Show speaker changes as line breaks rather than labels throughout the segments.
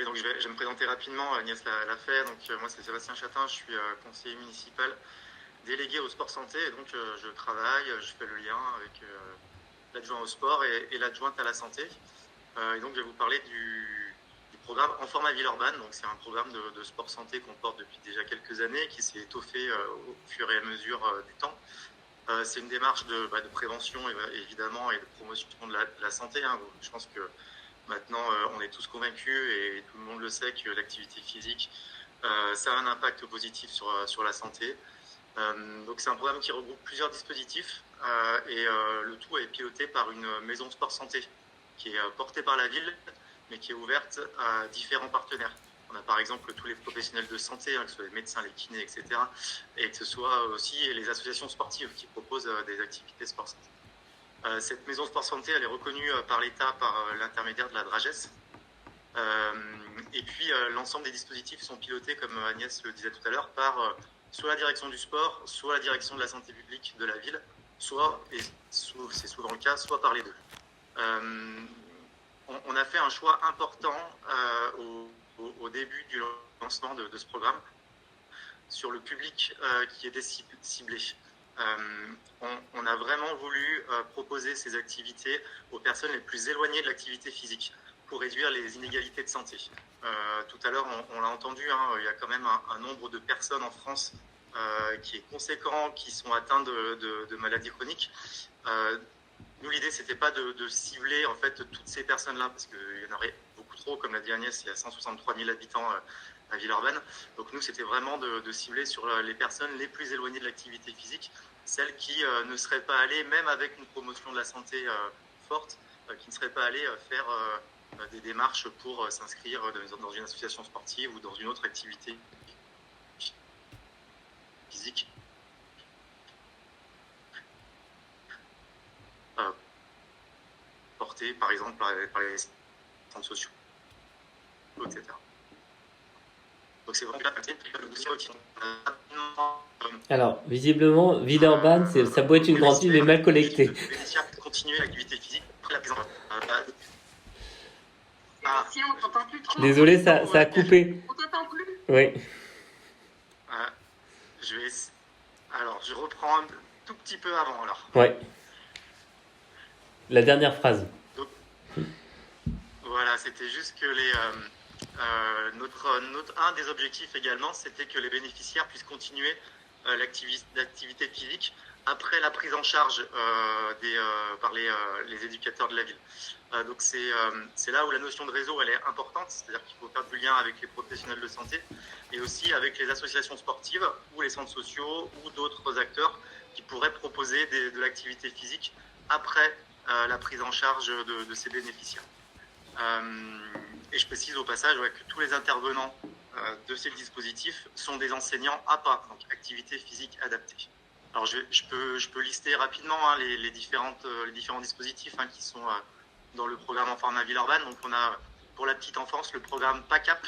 Oui, donc je vais me présenter rapidement. Agnès l'a fait. Donc moi c'est Sébastien Chatin, je suis conseiller municipal délégué au sport santé. Et donc je travaille, je fais le lien avec l'adjoint au sport et l'adjointe à la santé. Et donc je vais vous parler du programme En format Villeurbanne. Donc c'est un programme de sport santé qu'on porte depuis déjà quelques années, qui s'est étoffé au fur et à mesure du temps. C'est une démarche de prévention évidemment et de promotion de la santé. Hein. Je pense que maintenant, on est tous convaincus et tout le monde le sait que l'activité physique, ça a un impact positif sur la santé. Donc c'est un programme qui regroupe plusieurs dispositifs et le tout est piloté par une maison sport santé qui est portée par la ville, mais qui est ouverte à différents partenaires. On a par exemple tous les professionnels de santé, que ce soit les médecins, les kinés, etc. Et que ce soit aussi les associations sportives qui proposent des activités sport santé. Cette maison sport santé, elle est reconnue par l'État par l'intermédiaire de la DRAGES. Et puis l'ensemble des dispositifs sont pilotés, comme Agnès le disait tout à l'heure, par soit la direction du sport, soit la direction de la santé publique de la ville, soit, et c'est souvent le cas, soit par les deux. On a fait un choix important au début du lancement de ce programme sur le public qui était ciblé. On a vraiment voulu proposer ces activités aux personnes les plus éloignées de l'activité physique pour réduire les inégalités de santé. Tout à l'heure, on l'a entendu, il y a quand même un nombre de personnes en France qui est conséquent, qui sont atteintes de maladies chroniques. Nous, l'idée, c'était pas de cibler en fait toutes ces personnes-là, parce qu'il y en aurait beaucoup trop, comme l'a dit Agnès, il y a 163 000 habitants à Villeurbanne. Donc nous, c'était vraiment de cibler sur les personnes les plus éloignées de l'activité physique, celles qui ne seraient pas allées, même avec une promotion de la santé forte, qui ne seraient pas allées faire des démarches pour s'inscrire dans une association sportive ou dans une autre activité physique. Portée par exemple par les centres sociaux, etc. Donc c'est vraiment
Alors, visiblement, Villeurbanne, ça doit être une grande ville, mais mal connectée.
Continuer l'activité physique après la prise
Sébastien, on t'entend plus trop.
Désolé, ça a coupé.
On t'entend plus.
Oui.
Je reprends un tout petit peu avant alors.
Ouais. La dernière phrase.
Donc, voilà, c'était juste que un des objectifs également, c'était que les bénéficiaires puissent continuer l'activité physique après la prise en charge par les éducateurs de la ville. Donc c'est là où la notion de réseau elle est importante, c'est-à-dire qu'il faut faire du lien avec les professionnels de santé et aussi avec les associations sportives ou les centres sociaux ou d'autres acteurs qui pourraient proposer de l'activité physique après la prise en charge de ces bénéficiaires. Et je précise au passage que tous les intervenants de ces dispositifs sont des enseignants APA, donc activité physique adaptée. Alors je peux lister rapidement les différents dispositifs qui sont dans le programme En format Villeurbanne. Donc on a pour la petite enfance le programme PACAP,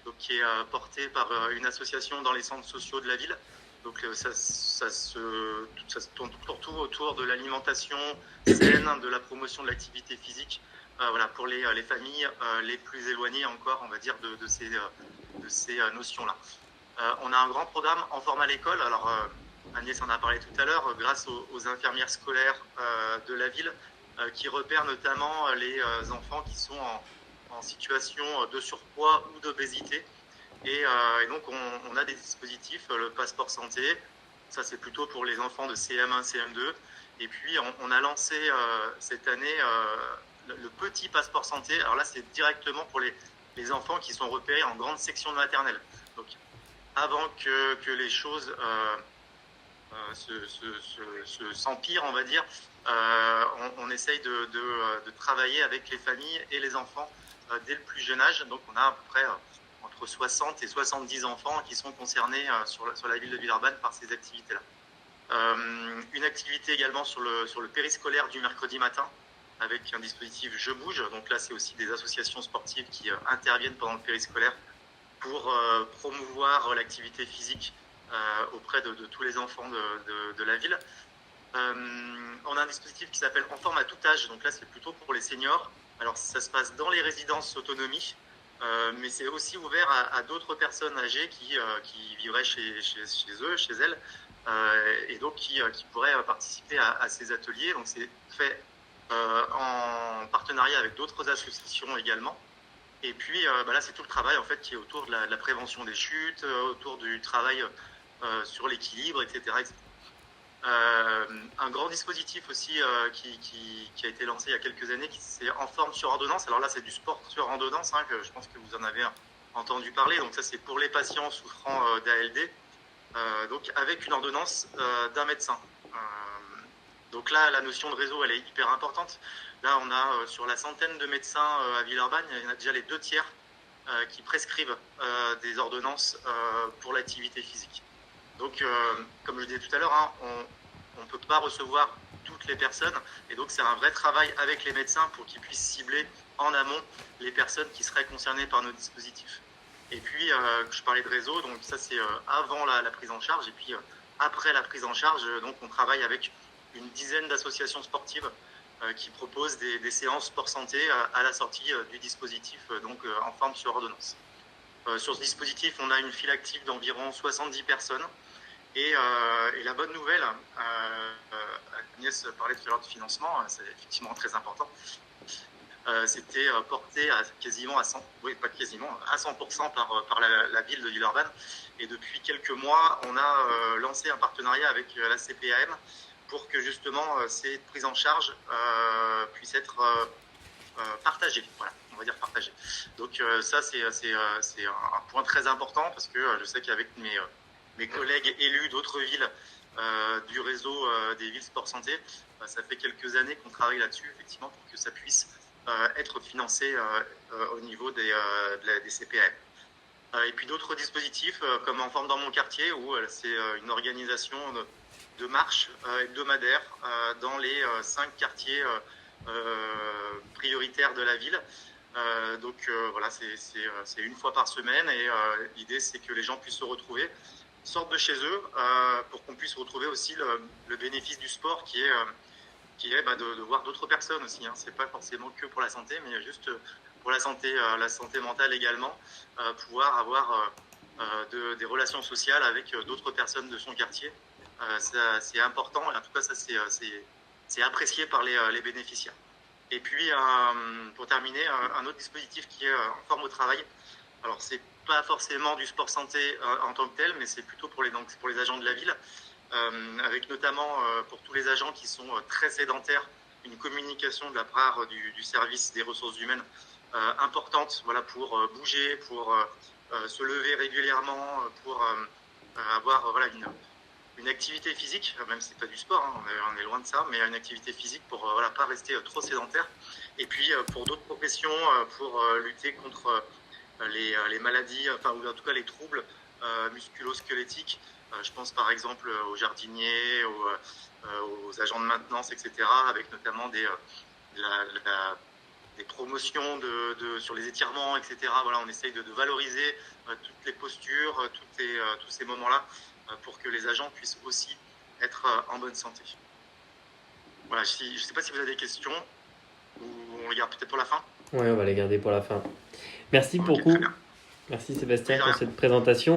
donc qui est porté par une association dans les centres sociaux de la ville. Donc ça se tourne surtout autour de l'alimentation saine, de la promotion de l'activité physique. Voilà, pour les familles les plus éloignées encore, on va dire, de ces notions-là. On a un grand programme En format l'école. Alors Agnès en a parlé tout à l'heure, grâce aux infirmières scolaires de la ville, qui repèrent notamment les enfants qui sont en situation de surpoids ou d'obésité. Et donc on a des dispositifs, le passeport santé, ça c'est plutôt pour les enfants de CM1, CM2. Et puis on a lancé cette année le petit passeport santé. Alors là c'est directement pour les enfants qui sont repérés en grande section de maternelle. Donc avant que les choses s'empirent, on va dire, on essaye de travailler avec les familles et les enfants dès le plus jeune âge. Donc on a à peu près entre 60 et 70 enfants qui sont concernés sur la ville de Villeurbanne par ces activités-là. Une activité également sur le périscolaire du mercredi matin avec un dispositif Je bouge. Donc là, c'est aussi des associations sportives qui interviennent pendant le périscolaire pour promouvoir l'activité physique auprès de tous les enfants de la ville. On a un dispositif qui s'appelle En forme à tout âge. Donc là, c'est plutôt pour les seniors. Alors, ça se passe dans les résidences autonomie. mais c'est aussi ouvert à d'autres personnes âgées qui vivraient chez eux, chez elles, et donc qui pourraient participer à ces ateliers. Donc c'est fait en partenariat avec d'autres associations également. Et puis là, c'est tout le travail en fait qui est autour de la prévention des chutes, autour du travail sur l'équilibre, etc., etc. Un grand dispositif aussi qui a été lancé il y a quelques années, c'est En forme sur ordonnance. Alors là, c'est du sport sur ordonnance, que je pense que vous en avez entendu parler. Donc ça, c'est pour les patients souffrant d'ALD, donc avec une ordonnance d'un médecin. Donc là, la notion de réseau, elle est hyper importante. Là, on a sur la centaine de médecins à Villeurbanne, il y en a déjà les 2/3 qui prescrivent des ordonnances pour l'activité physique. Donc, comme je le disais tout à l'heure, on ne peut pas recevoir toutes les personnes. Et donc, c'est un vrai travail avec les médecins pour qu'ils puissent cibler en amont les personnes qui seraient concernées par nos dispositifs. Et puis, je parlais de réseau, donc ça, c'est avant la prise en charge. Et puis, après la prise en charge, donc, on travaille avec une dizaine d'associations sportives qui proposent des séances sport santé à la sortie du dispositif, donc en forme sur ordonnance. Sur ce dispositif, on a une file active d'environ 70 personnes. Et la bonne nouvelle, Agnès parlait tout à l'heure de financement, c'est effectivement très important. C'était porté à quasiment à 100, oui, pas quasiment, à 100% par la ville de Villeurbanne. Et depuis quelques mois, on a lancé un partenariat avec la CPAM pour que justement ces prises en charge puissent être partagées. Voilà, on va dire partagées. Donc ça, c'est un point très important parce que je sais qu'avec mes collègues élus d'autres villes du réseau des villes sport santé, ça fait quelques années qu'on travaille là-dessus, effectivement, pour que ça puisse être financé au niveau des CPAM. Et puis d'autres dispositifs, comme En forme dans mon quartier, où c'est une organisation de marche hebdomadaire dans les 5 quartiers prioritaires de la ville. Donc voilà, c'est une fois par semaine, et l'idée, c'est que les gens puissent se retrouver, sortent de chez eux, pour qu'on puisse retrouver aussi le bénéfice du sport qui est de voir d'autres personnes aussi. C'est pas forcément que pour la santé, mais juste pour la santé mentale également, pouvoir avoir des relations sociales avec d'autres personnes de son quartier. C'est important, et en tout cas ça c'est apprécié par les bénéficiaires. Et puis pour terminer, un autre dispositif qui est En forme au travail. Alors c'est pas forcément du sport santé en tant que tel, mais c'est plutôt pour les agents de la ville, avec notamment pour tous les agents qui sont très sédentaires, une communication de la part du service des ressources humaines importante, voilà, pour bouger, pour se lever régulièrement, pour avoir voilà une activité physique, même si c'est pas du sport, on est loin de ça, mais une activité physique pour voilà pas rester trop sédentaire. Et puis pour d'autres professions, pour lutter contre les maladies, enfin ou en tout cas les troubles musculo-squelettiques. Je pense par exemple aux jardiniers, aux agents de maintenance, etc., avec notamment des promotions sur les étirements, etc. Voilà, on essaye de valoriser toutes les postures, tous ces moments-là, pour que les agents puissent aussi être en bonne santé. Voilà, je ne sais pas si vous avez des questions, ou on les garde peut-être pour la fin.
Oui, on va les garder pour la fin. Merci beaucoup. Merci Sébastien pour cette présentation.